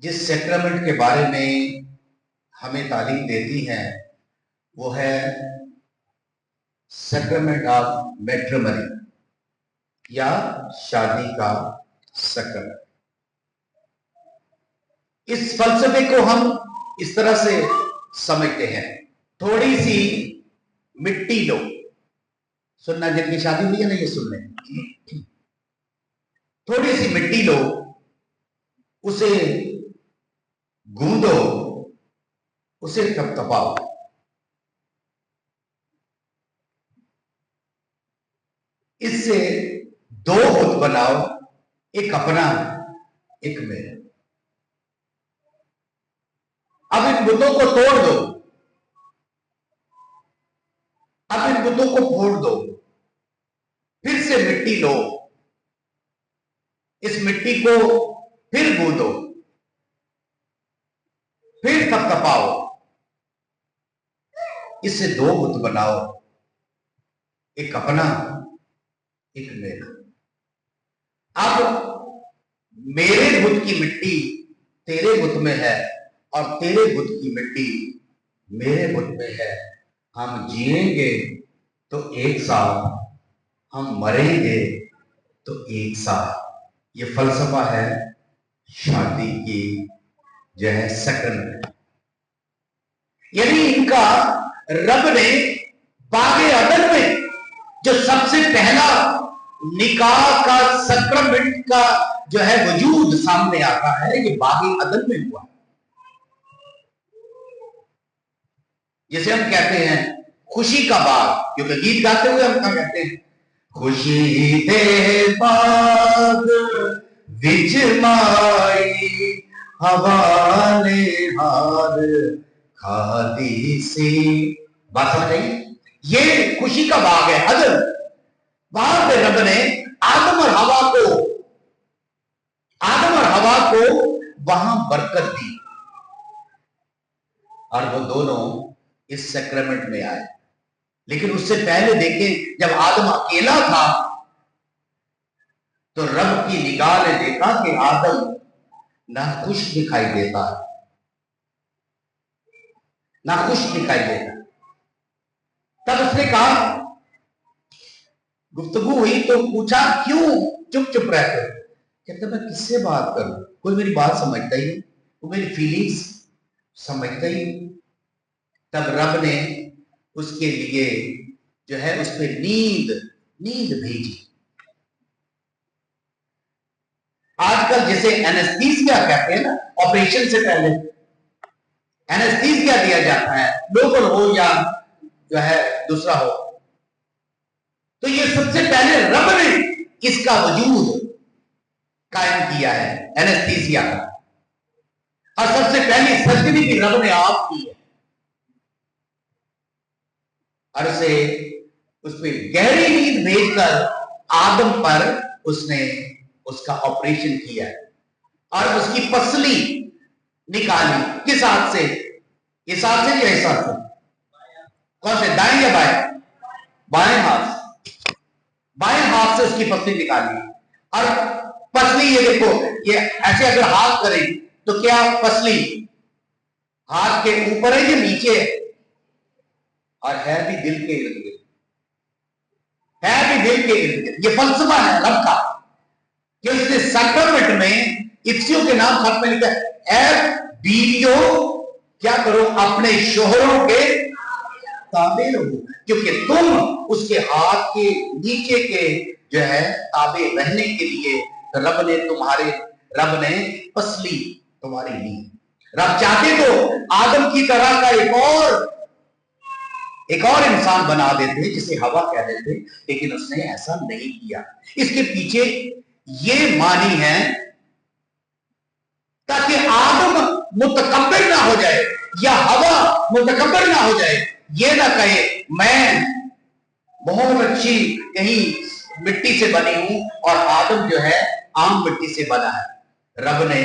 जिस सेक्रेमेंट के बारे में हमें तालीम देती हैं वो है सेक्रेमेंट ऑफ मैट्रिमनी या शादी का सेक्रेमेंट। इस फलसफे को हम इस तरह से समझते हैं, थोड़ी सी मिट्टी लो, सुनना जिनकी शादी हुई है ना ये सुन लें, थोड़ी सी मिट्टी लो, उसे गूंदो, उसे थपथपाओ, इससे दो बुत बनाओ, एक अपना एक मेरा। अब इन बुतों को तोड़ दो, अब इन बुतों को फोड़ दो, फिर से मिट्टी लो, इस मिट्टी को फिर गूंदो, फिर थपथपाओ, इससे दो बुत बनाओ, एक अपना एक मेरा। अब मेरे बुत की मिट्टी तेरे बुत में है और तेरे बुत की मिट्टी मेरे बुत में है। हम जिएंगे तो एक साथ, हम मरेंगे तो एक साथ। ये फलसफा है शादी की जो है सेक्रेमेंट। यानी इनका रब ने बागे अदन में जो सबसे पहला निकाह का सेक्रेमेंट का जो है वजूद सामने आता है, ये बागे अदन में हुआ। जिसे हम कहते हैं खुशी का बाग, क्योंकि गीत गाते हुए हम क्या कहते हैं, खुशी दे बाग विच माई हवा ने हार खादी सी। बात समझ आई? ये खुशी का बाग है अदन। वहां पे रब ने आदम और हवा को वहां बरकत दी और वो दोनों इस सेक्रेमेंट में आए। लेकिन उससे पहले देखें, जब आदम अकेला था तो रब की निगाह ने देखा कि आदम नाखुश दिखाई देता है, नाखुश दिखाई देता। तब उसने कहा, गुफ्तगू हुई तो पूछा क्यों चुप चुप रहते हो? कहते मैं किससे बात करूं, कोई मेरी बात समझता ही नहीं, कोई मेरी फीलिंग्स समझता ही नहीं। तब रब ने उसके लिए जो है उस पर नींद भेजी। आजकल जिसे एनेस्थीसिया कहते हैं ना, ऑपरेशन से पहले एनेस्थीसिया दिया जाता है, लोकल हो या जो है दूसरा हो, तो ये सबसे पहले रब ने इसका वजूद कायम किया है, एनेस्थीसिया का। और सबसे पहली सर्जरी भी रब ने आप की है और उस पर गहरी नींद भेजकर आदम पर उसने उसका ऑपरेशन किया और उसकी पसली निकाली। किस हाथ से? इस हाथ से या इस हाथ से? कौन से, दाएं या बाएं? बाएं हाथ। बाएं हाथ से उसकी पसली निकाली और पसली, ये देखो, ये ऐसे अगर हाथ करें तो क्या पसली हाथ के ऊपर है या नीचे है? और है भी दिल के इर्द गिर्द, है भी दिल के इर्द गिर्द। ये फलसफा है रब का कि उसने सेक्रेमेंट में इफ्सियों के नाम खत में लिखा है, बीवियों क्या करो, अपने शोहरों के ताबे रहो, क्योंकि तुम उसके हाथ के नीचे के जो है ताबे रहने के लिए रब ने पसली तुम्हारी ली। रब चाहते तो आदम की तरह का एक और इंसान बना देते जिसे हवा कह देते, लेकिन उसने ऐसा नहीं किया। इसके पीछे ये मानी है ताकि आदम मुतकब्बिर ना हो जाए या हवा मुतकब्बिर ना हो जाए, ये ना कहे मैं बहुत अच्छी कहीं मिट्टी से बनी हूं और आदम जो है आम मिट्टी से बना है। रब ने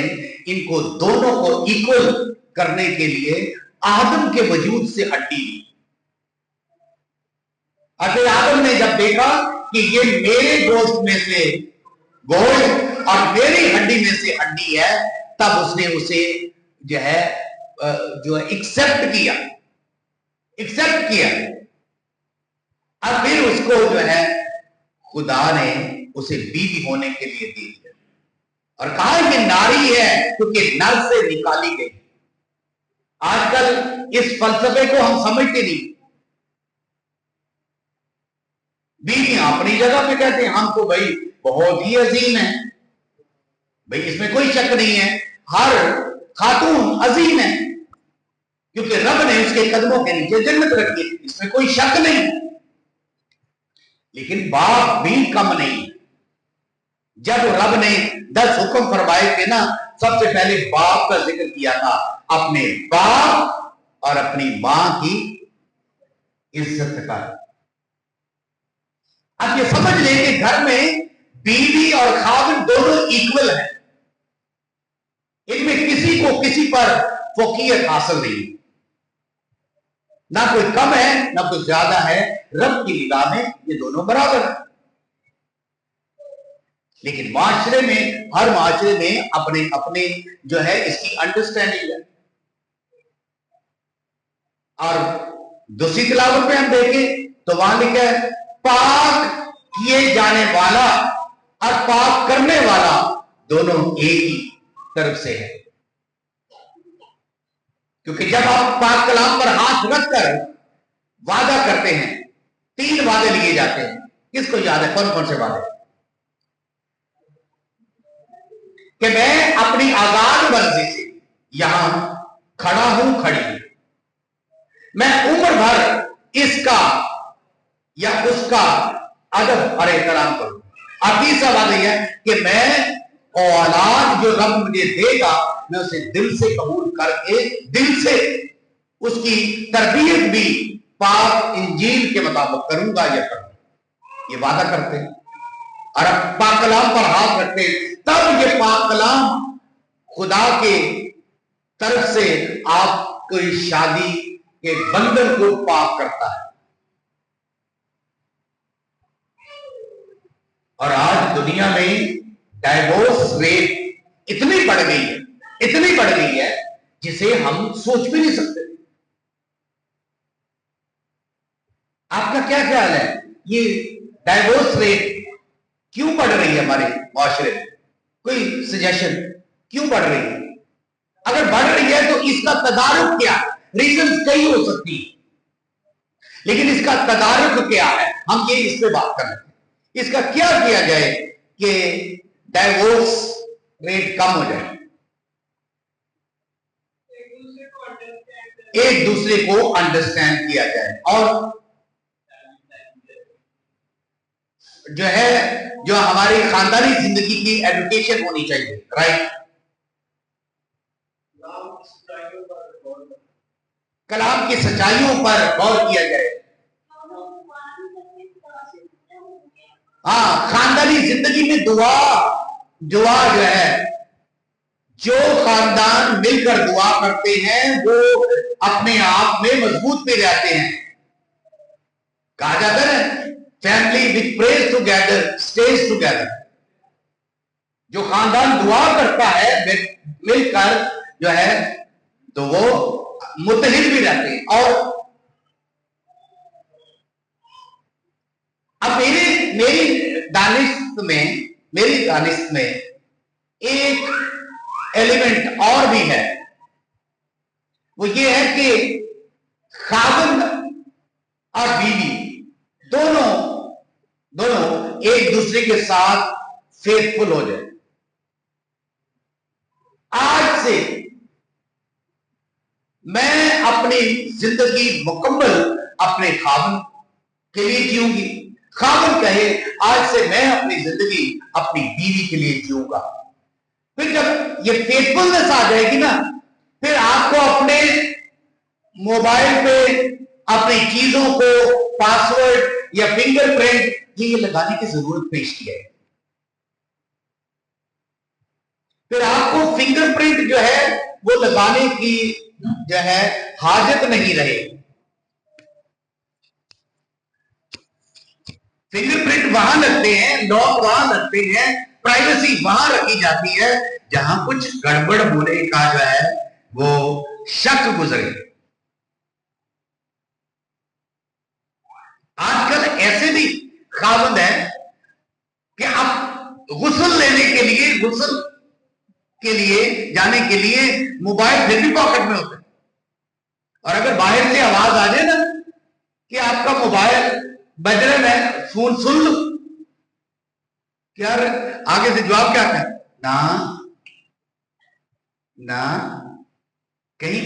इनको दोनों को इक्वल करने के लिए आदम के वजूद से हड्डी ली। अगर आदम ने जब देखा कि ये मेरे गोश्त में से गोश्त और मेरी हड्डी में से हड्डी है, तब उसने उसे जो है एक्सेप्ट किया। और फिर उसको जो है खुदा ने उसे बीवी होने के लिए दे दिया और कहा ये नारी है क्योंकि नर से निकाली गई। आजकल इस फलसफे को हम समझते नहीं। बीवियां अपनी जगह पे कहते हैं हम तो भाई बहुत ही अजीम है, भाई इसमें कोई शक नहीं है, हर खातून अजीम है क्योंकि रब ने उसके कदमों के नीचे जन्नत रखी, इसमें कोई शक नहीं। लेकिन बाप भी कम नहीं। जब रब ने 10 हुक्म फरमाए थे ना, सबसे पहले बाप का जिक्र किया था, अपने बाप और अपनी मां की इज्जत कर। अब ये समझ लें कि घर में बीवी और खाविंद दोनों इक्वल है, इनमें किसी को किसी पर फौकियत हासिल नहीं, ना कोई कम है ना कोई ज्यादा है। रब की निगाह में ये दोनों बराबर है। लेकिन माशरे में, हर माशरे में अपने अपने जो है इसकी अंडरस्टैंडिंग है। और दूसरी तिलावत में हम देखें तो वहां लिखा है पाक किए जाने वाला और पाक करने वाला दोनों एक ही तरफ से है। क्योंकि जब आप पाक कलाम पर हाथ रखकर वादा करते हैं, 3 वादे लिए जाते हैं। किसको याद है कौन कौन से वादे? कि मैं अपनी आजाद मर्जी से यहां खड़ा हूं, खड़ी हूं, मैं उम्र भर इसका या उसका अदब और एहतराम करूं। और तीसरा वादा यह है कि मैं औलाद जो रब मुझे देगा मैं उसे दिल से कबूल करके दिल से उसकी तरबियत भी पाक इंजील के मुताबिक करूंगा या करूंगा। ये वादा करते हैं और अब पाक कलाम पर हाथ रखते हैं, तब ये पाक कलाम खुदा के तरफ से आपकी शादी के बंधन को पाक करता है। और आज दुनिया में डाइवोर्स रेट इतनी बढ़ गई है जिसे हम सोच भी नहीं सकते। आपका क्या ख्याल है, ये डाइवोर्स रेट क्यों बढ़ रही है हमारे माशरे में? कोई सजेशन क्यों बढ़ रही है? अगर बढ़ रही है तो इसका तदारुक क्या है? रीजन कई हो सकती है, लेकिन इसका तदारुक क्या है? हम ये इस पे बात कर रहे हैं। इसका क्या किया जाए कि डाइवोर्स रेट कम हो जाए? एक दूसरे को अंडरस्टैंड किया जाए और जो हमारी खानदानी जिंदगी की एजुकेशन होनी चाहिए, राइट? कलाम की सच्चाइयों पर गौर किया जाए। हाँ, खानदानी जिंदगी में दुआ जो है, जो खानदान मिलकर दुआ करते हैं वो अपने आप में मजबूत भी रहते हैं। कहा जाता है family which praise together stage together. जो खानदान दुआ करता है मिलकर जो है तो वो मुत्तहिद भी रहते हैं। और अब मेरी दानिश में एक एलिमेंट और भी है, वो ये है कि खाविंद और बीवी दोनों एक दूसरे के साथ फेथफुल हो जाए। आज से मैं अपनी जिंदगी मुकम्मल अपने खाविंद के लिए जीऊंगी। खाविंद कहे आज से मैं अपनी जिंदगी अपनी बीवी के लिए जीऊंगा। फिर जब ये फेथफुलनेस आ जाएगी ना, फिर आपको अपने मोबाइल पे अपनी चीजों को पासवर्ड या फिंगरप्रिंट ये लगाने की जरूरत पेश की है। फिर आपको फिंगरप्रिंट जो है वो लगाने की जो है हाजत नहीं रहेगी। फिंगरप्रिंट वहां लगते हैं, लॉक वहां लगते हैं प्राइवेसी वहां रखी जाती है जहां कुछ गड़बड़ होने का जो है वो शक गुजरे। आजकल ऐसे भी खावंद है कि आप गुस्ल लेने के लिए, गुस्ल के लिए जाने के लिए मोबाइल फिर भी पॉकेट में होता है, और अगर बाहर से आवाज आ जाए ना कि आपका मोबाइल बज रहा है, फोन सुन लो, क्या आगे से जवाब क्या है? ना ना, कहीं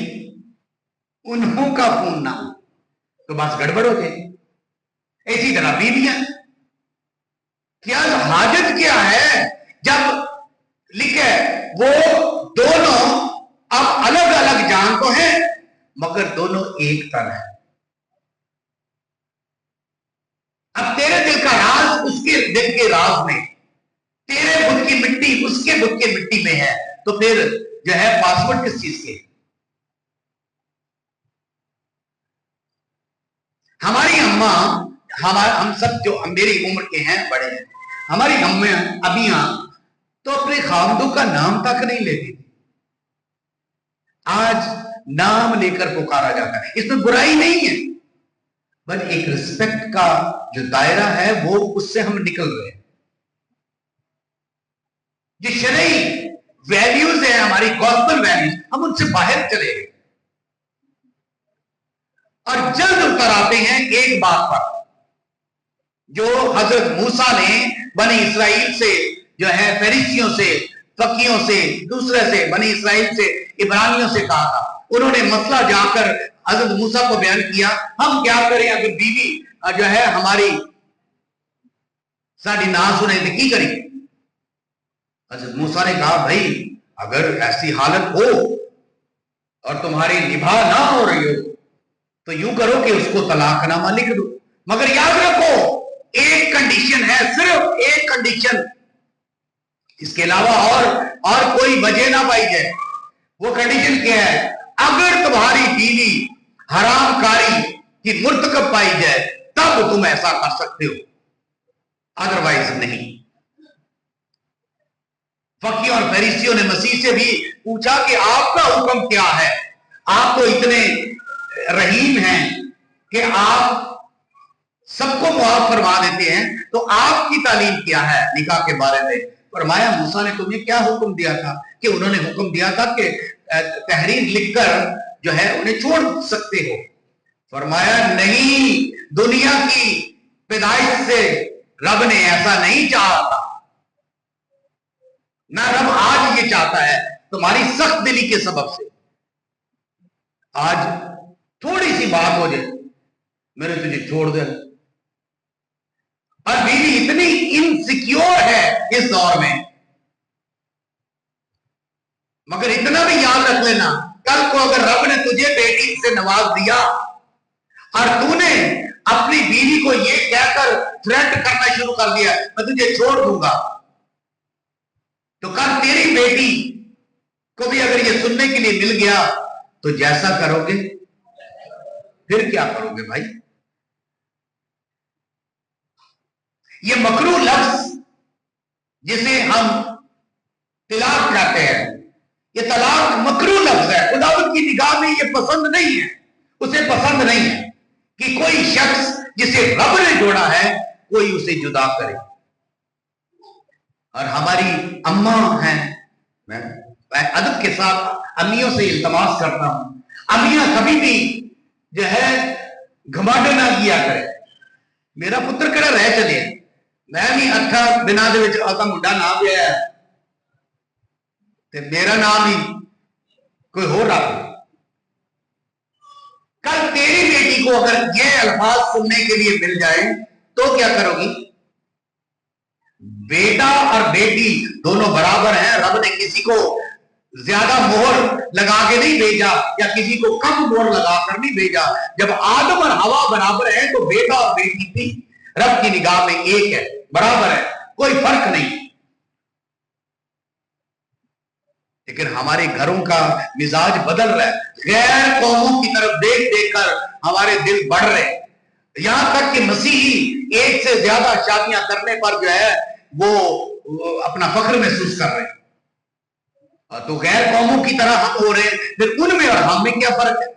उन्हों का फोन ना हो तो बस गड़बड़ हो जाए। इसी तरह बीवियां, क्या हाजत क्या है जब लिखे वो दोनों अब अलग अलग जान तो है मगर दोनों एक तन है। अब तेरे दिल का राज उसके दिल के राज में, तेरे बुत की मिट्टी उसके बुत की मिट्टी में है, तो फिर जो है पासवर्ड किस चीज के? हमारी अम्मा, हम सब जो मेरी उम्र के हैं, बड़े हैं, हमारी अम्मा अबियां तो अपने खामदों का नाम तक नहीं लेती थी। आज नाम लेकर पुकारा जाता है, इसमें बुराई नहीं है, बस एक रिस्पेक्ट का जो दायरा है वो उससे हम निकल रहे हैं। जो शरई वैल्यूज है, हमारी गॉस्पेल वैल्यूज, हम उनसे बाहर चले गए और जल्द उतर आते हैं एक बात पर, जो हजरत मूसा ने बनी इसराइल से जो है फरीसियों से, फकीयों से, दूसरे से, बनी इसराइल से, इब्रानियों से कहा था। उन्होंने मसला जाकर हजरत मूसा को बयान किया, हम क्या करें अगर बीवी जो है हमारी साड़ी ना सुने तो की करें? हजरत मूसा ने कहा, भाई अगर ऐसी हालत हो और तुम्हारी निभा ना हो रही हो तो यूं करो कि उसको तलाकनामा लिख दो, मगर याद रखो एक कंडीशन है, सिर्फ एक कंडीशन, इसके अलावा और कोई वजह ना पाई जाए। वो कंडीशन क्या है? अगर तुम्हारी बीवी हरामकारी की मुर्तकब पाई जाए तब तुम ऐसा कर सकते हो, अदरवाइज नहीं। फकीयों और फरीसियों ने मसीह से भी पूछा कि आपका हुक्म क्या है? आप तो इतने रहीम हैं कि आप सबको मुआफ फरमा देते हैं, तो आपकी तालीम क्या है निकाह के बारे में? फरमाया, मूसा ने तुम्हें क्या हुक्म दिया था? कि उन्होंने हुक्म दिया था कि तहरीर लिखकर जो है उन्हें छोड़ सकते हो। फरमाया, नहीं, दुनिया की पैदाइश से रब ने ऐसा नहीं चाहा था, ना रब आज ये चाहता है, तुम्हारी सख्त दिली के सबब से। आज थोड़ी सी बात हो जाए, मैंने तुझे छोड़ दे, और बीवी इतनी इनसिक्योर है इस दौर में। मगर इतना भी याद रख लेना, कल को अगर रब ने तुझे बेटी से नवाज दिया और तूने अपनी बीवी को ये कहकर थ्रेट करना शुरू कर दिया, मैं तुझे छोड़ दूंगा, तो कल तेरी बेटी को भी अगर ये सुनने के लिए मिल गया तो जैसा करोगे, फिर क्या करोगे भाई? ये मकरू लफ्ज जिसे हम तलाक कहते हैं, ये तलाक मकरू लफ्ज है। खुदावंद की निगाह में ये पसंद नहीं है, उसे पसंद नहीं है कि कोई शख्स जिसे रब ने जोड़ा है कोई उसे जुदा करे। और हमारी अम्मा हैं, मैं अदब के साथ अम्मियों से इल्तमास करता हूं, अम्मियां कभी भी जो है घमाडे ना किया करे। मेरा पुत्र कड़ा रह चले, मैं भी अठा दिना दे विच आका मुंडा नाम लिया है ते मेरा नाम ही कोई हो रहा है। कल तेरी बेटी को अगर ये अल्फाज सुनने के लिए मिल जाए तो क्या करोगी? बेटा और बेटी दोनों बराबर हैं, रब ने किसी को ज्यादा मोहर लगा के नहीं भेजा या किसी को कम मोहर लगाकर नहीं भेजा। जब आदम और हवा बराबर है तो बेटा और बेटी भी रब की निगाह में एक है, बराबर है, कोई फर्क नहीं। लेकिन हमारे घरों का मिजाज बदल रहा है, गैर कौमों की तरफ देख देख कर हमारे दिल बढ़ रहे, यहां तक कि मसीही एक से ज्यादा शादियां करने पर जो है वो अपना फख्र महसूस कर रहे हैं, तो गैर कौमों की तरह हम हो रहे हैं, फिर उनमें और हम में क्या फर्क है?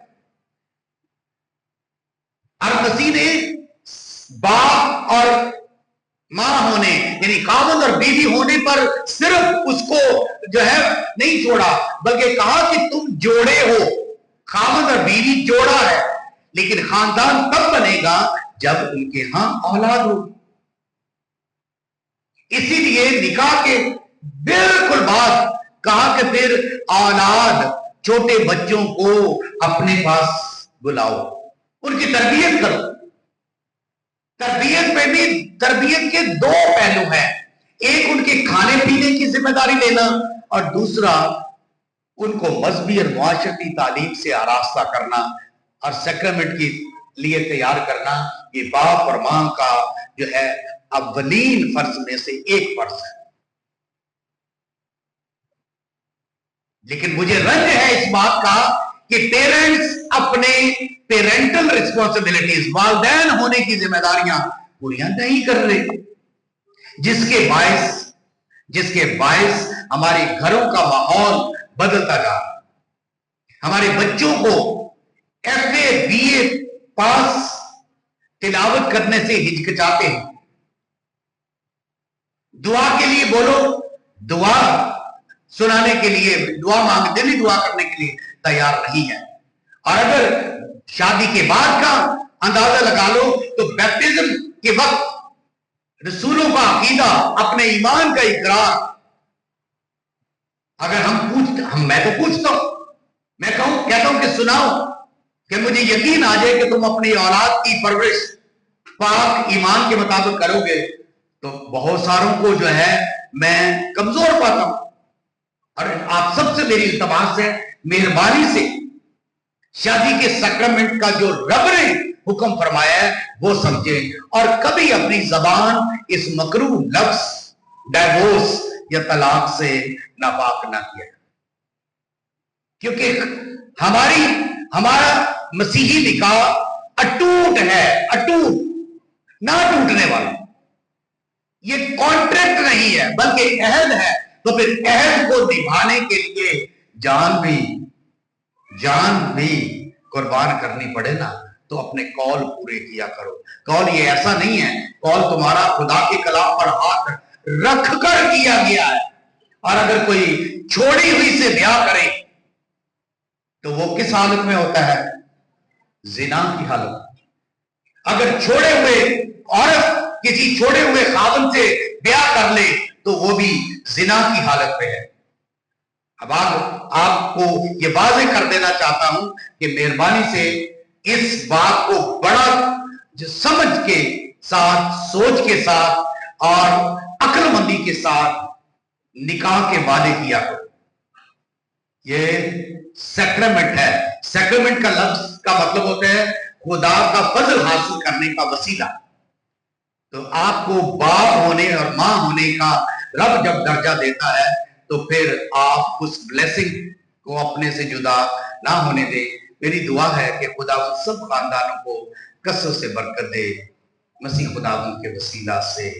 और मसीह ने बाप और मां होने यानी खावंद और बीवी होने पर सिर्फ उसको जो है नहीं छोड़ा, बल्कि कहा कि तुम जोड़े हो। खावंद और बीवी जोड़ा है, लेकिन खानदान तब बनेगा जब उनके यहां औलाद होगी। इसीलिए निकाह के बिल्कुल बाद कहा कि फिर औलाद, छोटे बच्चों को अपने पास बुलाओ, उनकी तरबियत करो। तरबियत में भी तरबियत के दो पहलू हैं, एक उनके खाने पीने की जिम्मेदारी लेना और दूसरा उनको मजहबी और मुआशरती तालीम से आरास्ता करना और सेक्रेमेंट के लिए तैयार करना। ये बाप और मां का जो है अव्वलीन फर्ज में से एक फर्ज है। लेकिन मुझे रंज है इस बात का कि पेरेंट्स अपने पेरेंटल रिस्पॉन्सिबिलिटीज, वालिदैन होने की जिम्मेदारियां पूरी नहीं कर रहे, जिसके बायस हमारे घरों का माहौल बदलता जा रहा है। हमारे बच्चों को FA BA पास तिलावत करने से हिचकिचाते हैं। दुआ के लिए बोलो, दुआ सुनाने के लिए, दुआ मांगते नहीं, दुआ करने के लिए तैयार नहीं है। और अगर शादी के बाद का अंदाजा लगा लो तो बैप्टिज्म के वक्त रसूलों का अकीदा, अपने ईमान का इकरार, अगर मैं तो पूछता हूं, मैं कहता हूं कि सुनाओ कि मुझे यकीन आ जाए कि तुम अपनी औलाद की परवरिश पाक ईमान के मुताबिक करोगे, तो बहुत सारों को जो है मैं कमजोर पाता हूं। और आप सबसे मेरी इल्तमास है, मेहरबानी से शादी के सैक्रामेंट का जो रब ने हुक्म फरमाया है वो समझें, और कभी अपनी जबान इस मकरूह लफ्ज डाइवोर्स या तलाक से नापाक ना किया, क्योंकि हमारा मसीही निकाह अटूट है, अटूट, ना टूटने वाला। ये कॉन्ट्रैक्ट नहीं है बल्कि अहद है। तो फिर अहद को निभाने के लिए जान भी कुर्बान करनी पड़े ना, तो अपने कौल पूरे किया करो। कौल ये ऐसा नहीं है, कौल तुम्हारा खुदा के कलाम पर हाथ रख कर किया गया है। और अगर कोई छोड़ी हुई से ब्याह करे तो वो किस हालत में होता है? जिना की हालत। अगर छोड़े हुए औरत किसी छोड़े हुए खावंद से ब्याह कर ले तो वो भी जिना की हालत में है। अब आपको ये वाज़ेह कर देना चाहता हूं कि मेहरबानी से इस बात को बड़ा समझ के साथ, सोच के साथ और अक्लमंदी के साथ निकाह के वादे किया करो। ये सैक्रामेंट है। सैक्रामेंट का लफ्ज का मतलब होता है खुदा का फजल हासिल करने का वसीला। तो आपको बाप होने और मां होने का रब जब दर्जा देता है तो फिर आप उस ब्लेसिंग को अपने से जुदा ना होने दे। मेरी दुआ है कि खुदा उन सब खानदानों को कसरत से बरकत दे, मसीह खुदा के वसीला से।